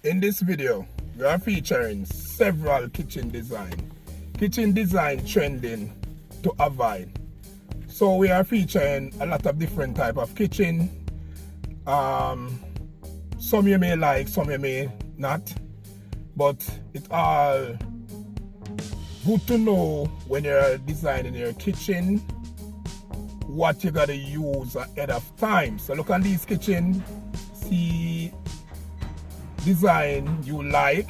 In this video, we are featuring several kitchen design trending to avoid. So we are featuring a lot of different type of kitchen. Some you may like, some you may not, but it's all good to know when you're designing your kitchen what you gotta use ahead of time. So look at these kitchen, see design you like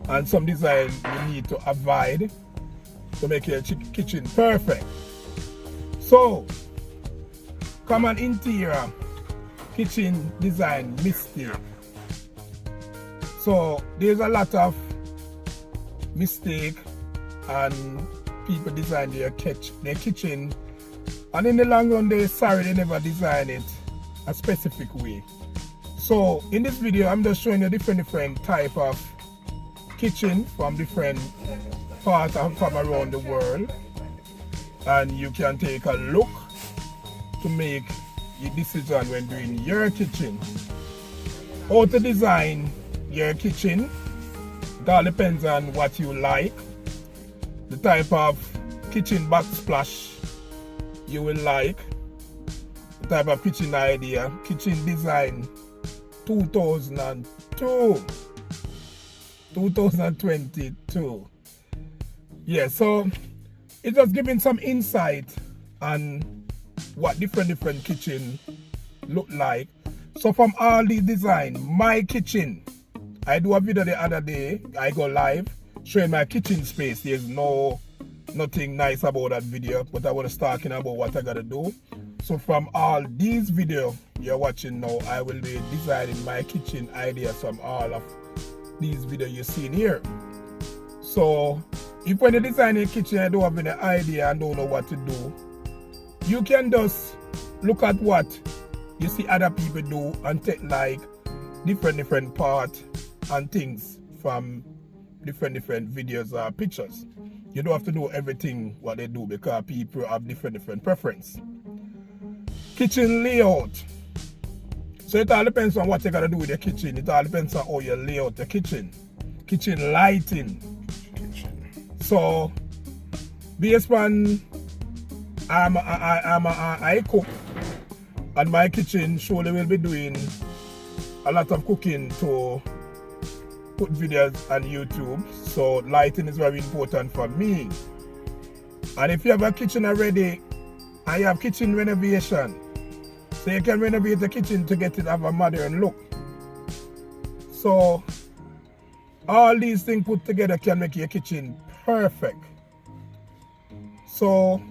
and some design you need to avoid to make your kitchen perfect. So common interior kitchen design mistake. So there's a lot of mistake and people design their kitchen, and in the long run they never design it a specific way. So in this video I'm just showing you different type of kitchen from different parts from around the world, and you can take a look to make your decision when doing your kitchen. How to design your kitchen, it all depends on what you like, the type of kitchen backsplash you will like, the type of kitchen idea. Kitchen design 2022. Yeah, so it's just giving some insight on what different kitchen look like. So from all these design, my kitchen, I do a video the other day, I go live showing my kitchen space. There's nothing nice about that video, but I was talking about what I gotta do. So from all these videos you're watching now, I will be designing my kitchen ideas from all of these videos you're seeing here. So if when you design a kitchen I don't have any idea and don't know what to do, you can just look at what you see other people do and take like different parts and things from different videos or pictures. You don't have to know everything what they do because people have different preference. Kitchen layout. So it all depends on what you gotta do with your kitchen. It all depends on how you lay out the kitchen. Kitchen lighting. So based on I cook, and my kitchen surely will be doing a lot of cooking to put videos on YouTube. So lighting is very important for me. And if you have a kitchen already, I have kitchen renovation. So you can renovate the kitchen to get it have a modern look. So all these things put together can make your kitchen perfect. So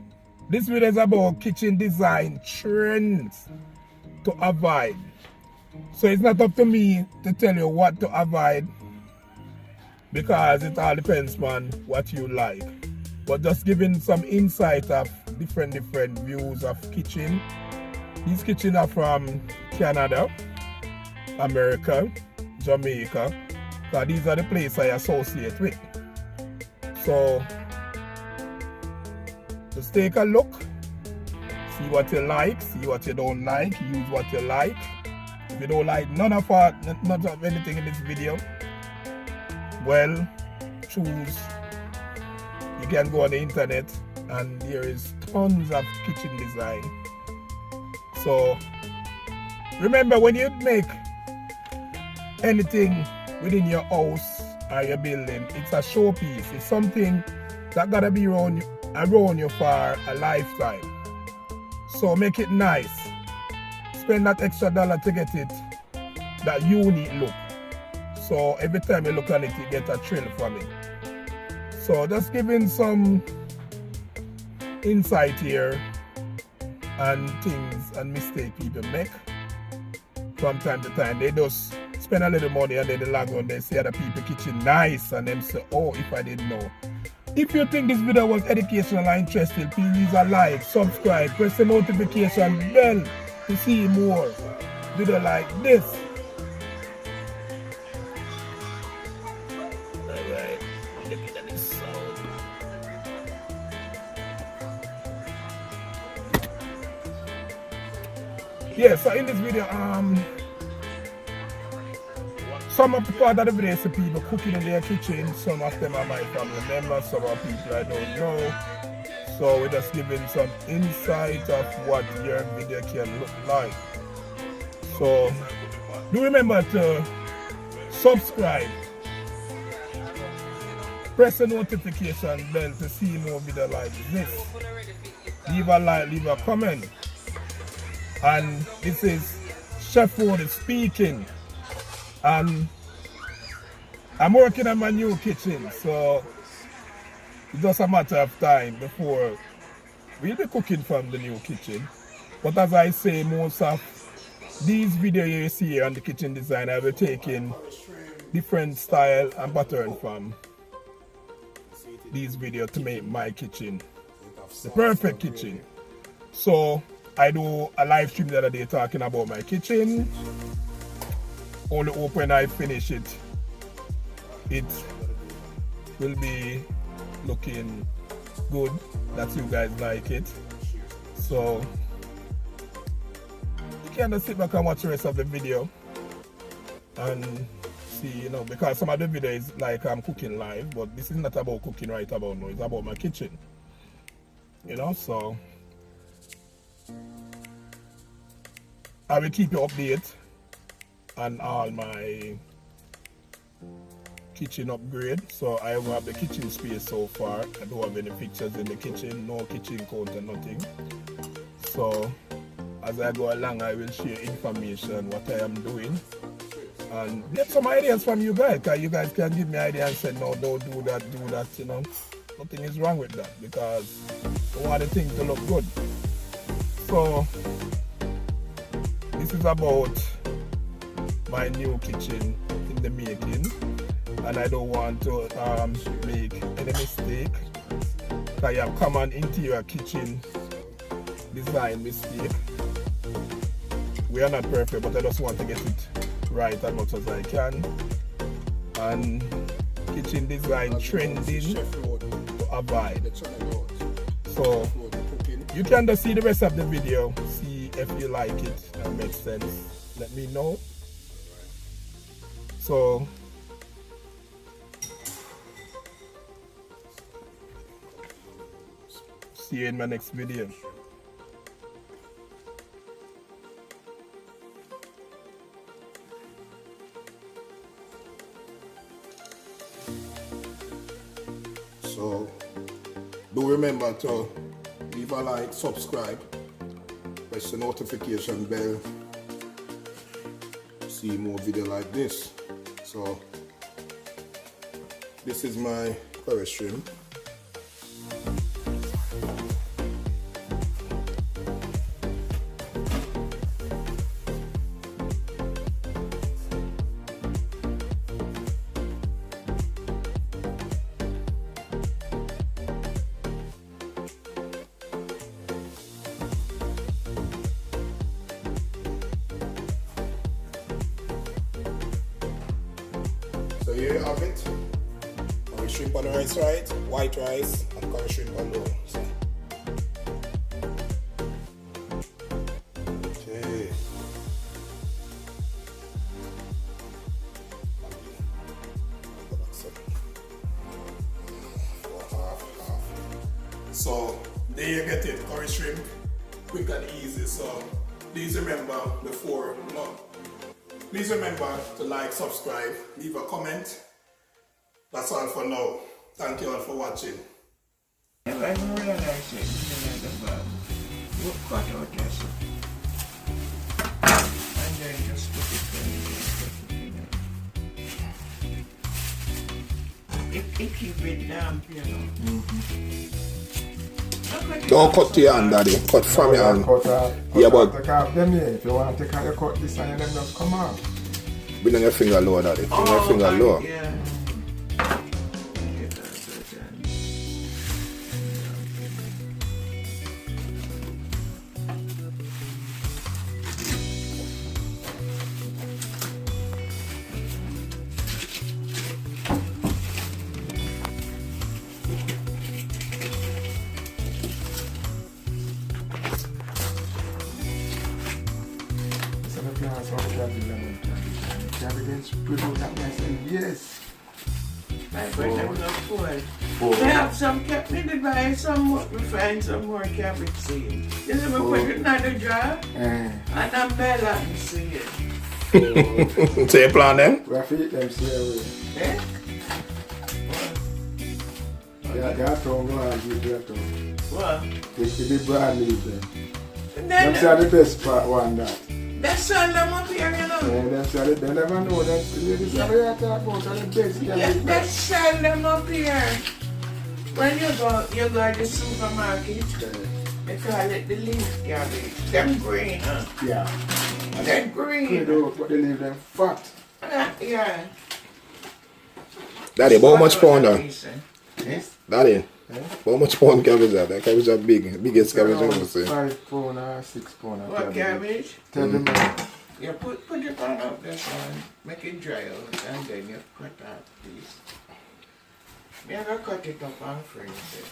this video is about kitchen design trends to avoid. So it's not up to me to tell you what to avoid because it all depends on what you like. But just giving some insight of different views of kitchen. These kitchen are from Canada, America, Jamaica, because these are the places I associate with. So just take a look, see what you like, see what you don't like, use what you like. If you don't like none of anything in this video, well, choose. You can go on the internet and there is tons of kitchen design. So remember, when you make anything within your house or your building, it's a showpiece. It's something that gotta be around you for a lifetime. So make it nice. Spend that extra dollar to get it that unique look. So every time you look at it, you get a thrill from it. So just giving some insight here and things and mistakes people make from time to time. They just spend a little money and then the long run they see other people kitchen nice and them say, oh, if I didn't know. If you think this video was educational or interesting, please leave a like, subscribe, press the notification bell to see more video like this. Alright, look at this sound. Yeah, so in this video, some of the part of the video is the people cooking in their kitchen. Some of them are my family members, some are people I don't know. So we're just giving some insight of what your video can look like. So do remember to subscribe, press the notification bell to see more videos like this. Leave a like, leave a comment. And this is Chef Rody speaking. And I'm working on my new kitchen, so it's just a matter of time before we'll be cooking from the new kitchen. But as I say, most of these videos you see here on the kitchen design, I will be taking different style and pattern from these videos to make my kitchen the perfect kitchen. So I do a live stream the other day talking about my kitchen. Only hope when I finish it, it will be looking good, that you guys like it. So you can just sit back and watch the rest of the video and see, you know, because some of the video is like I'm cooking live, but this is not about cooking right about now, it's about my kitchen, you know. So I will keep you updated on all my kitchen upgrade. So I have the kitchen space so far. I don't have any pictures in the kitchen, no kitchen counter, nothing. So as I go along, I will share information what I am doing and get some ideas from you guys, because you guys can give me ideas and say no, don't do that, you know. Nothing is wrong with that, because I want the thing to look good. So this is about my new kitchen in the making, and I don't want to make any mistake. I have common interior kitchen design mistake. We are not perfect, but I just want to get it right as much as I can. And kitchen design trending to avoid. So you can just see the rest of the video, see if you like it and makes sense. Let me know. So see you in my next video. So do remember to leave a like, subscribe, press the notification bell, see more video like this. So this is my curry shrimp. So here you have it. Curry shrimp on the right side, white rice, and curry shrimp on the low. Okay. So there you get it, curry shrimp, quick and easy. So please remember please remember to like, subscribe, leave a comment. That's all for now. Thank you all for watching. I don't realize it. You cut out this. And then just put it in. It keeps it damp, you know. Don't cut to your hand, Daddy. Cut from your hand. Yeah, but take off them here. If you want to take out your cut this and them just come out. bring your finger lower, Daddy. Bring your finger lower. Yeah. So the plants are good. Good said, yes. I put them not full. Four. I have some kept me to buy some more. We find some more cabbage seed. You see me put it in the jar and I'm melon seed. So you plan them? We have to eat them straight away. Eh? Yeah, that don't go and eat that too. What? The brand leaf them. And Them then say the best part one that. they sell them up here, you know. Yeah, them say they never know them. This is what I talk about, so the best Yeah, they sell them up here. When you go to the supermarket, they call it the leaf cabbage. Them green, huh? Yeah. They're They green. do, but they leave them fat. Yeah. Daddy, how much pound that? Yes. Daddy, Eh? how much pound cabbage that? That cabbage are big. Biggest cabbage I ever seen. 5 pound or 6 pound. What cabbage? Tell them You put it on up this one, make it dry out, and then you cut out these. You gotta cut it up and freeze it.